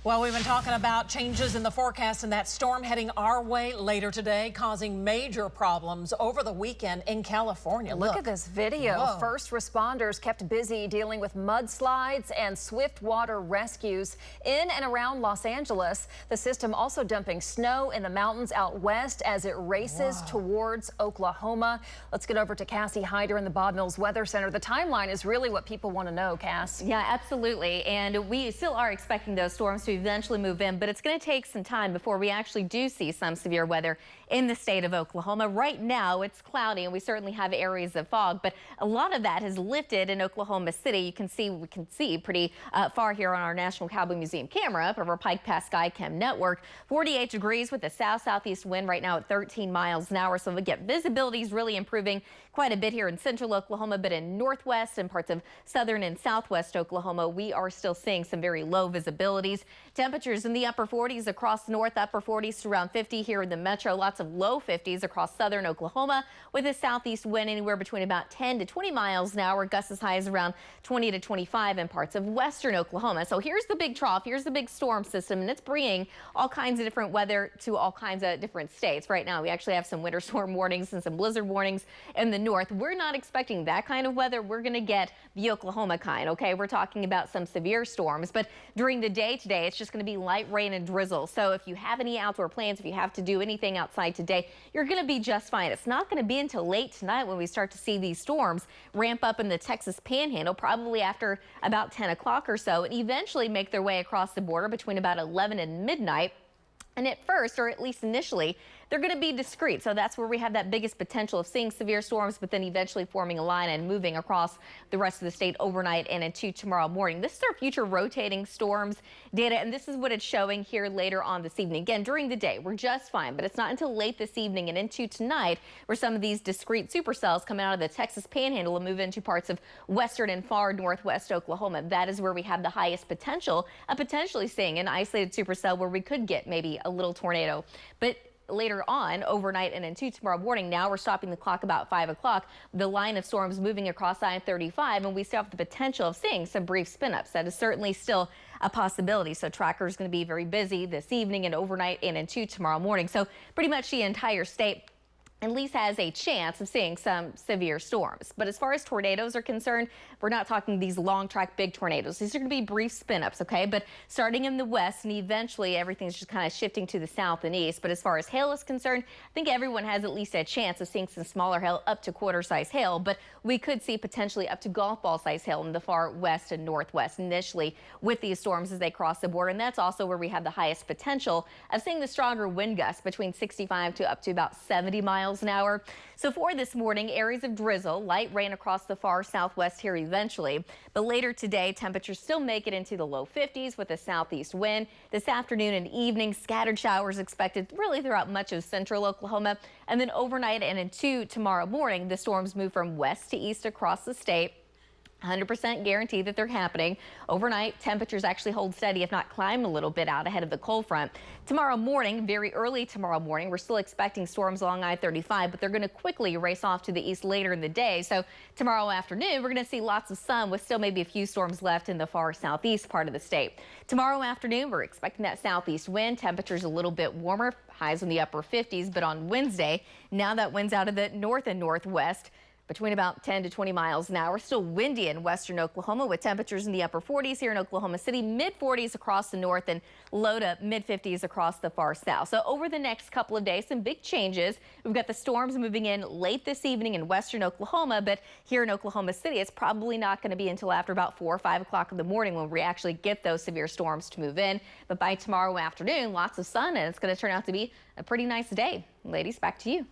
Well, we've been talking about changes in the forecast and that storm heading our way later today, causing major problems over the weekend in California. Look at this video. Whoa. First responders kept busy dealing with mudslides and swift water rescues in and around Los Angeles. The system also dumping snow in the mountains out west as it races towards Oklahoma. Let's get over to Cassie Heiter in the Bob Mills Weather Center. The timeline is really what people want to know, Cass. Yeah, absolutely. And we still are expecting those storms to eventually move in, but it's going to take some time before we actually do see some severe weather in the state of Oklahoma. Right now it's cloudy and we certainly have areas of fog, but a lot of that has lifted in Oklahoma City. We can see pretty far here on our National Cowboy Museum camera up over Pike Pass Skycam network. 48 degrees with a south-southeast wind right now at 13 miles an hour. So again, visibility is really improving quite a bit here in central Oklahoma, but in northwest and parts of southern and southwest Oklahoma, we are still seeing some very low visibilities. Temperatures in the upper 40s across north, upper 40s to around 50 here in the metro. Lots of low 50s across southern Oklahoma with a southeast wind anywhere between about 10 to 20 miles an hour. Gusts as high as around 20 to 25 in parts of western Oklahoma. So here's the big trough. Here's the big storm system, and it's bringing all kinds of different weather to all kinds of different states. Right now, we actually have some winter storm warnings and some blizzard warnings in the north. We're not expecting that kind of weather. We're going to get the Oklahoma kind, okay? We're talking about some severe storms, but during the day today, it's just going to be light rain and drizzle. So if you have any outdoor plans, if you have to do anything outside today, you're going to be just fine. It's not going to be until late tonight when we start to see these storms ramp up in the Texas Panhandle, probably after about 10 o'clock or so, and eventually make their way across the border between about 11 and midnight. And at first, or at least initially, they're going to be discrete. So that's where we have that biggest potential of seeing severe storms, but then eventually forming a line and moving across the rest of the state overnight and into tomorrow morning. This is our future rotating storms data, and this is what it's showing here later on this evening. Again, during the day, we're just fine, but it's not until late this evening and into tonight where some of these discrete supercells come out of the Texas Panhandle and move into parts of western and far northwest Oklahoma. That is where we have the highest potential of potentially seeing an isolated supercell where we could get maybe a little tornado. But later on overnight and into tomorrow morning, now we're stopping the clock about 5 o'clock. The line of storms moving across I-35, and we still have the potential of seeing some brief spin-ups. That is certainly still a possibility. So trackers going to be very busy this evening and overnight and into tomorrow morning. So pretty much the entire state at least has a chance of seeing some severe storms. But as far as tornadoes are concerned, we're not talking these long track big tornadoes. These are going to be brief spin-ups, okay? But starting in the west and eventually everything's just kind of shifting to the south and east. But as far as hail is concerned, I think everyone has at least a chance of seeing some smaller hail up to quarter-size hail. But we could see potentially up to golf ball size hail in the far west and northwest initially with these storms as they cross the border. And that's also where we have the highest potential of seeing the stronger wind gusts between 65 to up to about 70 miles an hour. So for this morning, areas of drizzle, light rain across the far southwest here eventually. But later today, temperatures still make it into the low 50s with a southeast wind. This afternoon and evening, scattered showers expected really throughout much of central Oklahoma. And then overnight and into tomorrow morning, the storms move from west to east across the state. 100% guarantee that they're happening. Overnight, temperatures actually hold steady, if not climb a little bit out ahead of the cold front. Tomorrow morning, very early tomorrow morning, we're still expecting storms along I-35, but they're going to quickly race off to the east later in the day. So tomorrow afternoon, we're going to see lots of sun with still maybe a few storms left in the far southeast part of the state. Tomorrow afternoon, we're expecting that southeast wind. Temperatures a little bit warmer, highs in the upper 50s, but on Wednesday, now that wind's out of the north and northwest, between about 10 to 20 miles an hour. Still windy in western Oklahoma with temperatures in the upper 40s here in Oklahoma City, mid 40s across the north and low to mid 50s across the far south. So over the next couple of days, some big changes. We've got the storms moving in late this evening in western Oklahoma, but here in Oklahoma City, it's probably not going to be until after about 4 or 5 o'clock in the morning when we actually get those severe storms to move in. But by tomorrow afternoon, lots of sun, and it's going to turn out to be a pretty nice day. Ladies, back to you.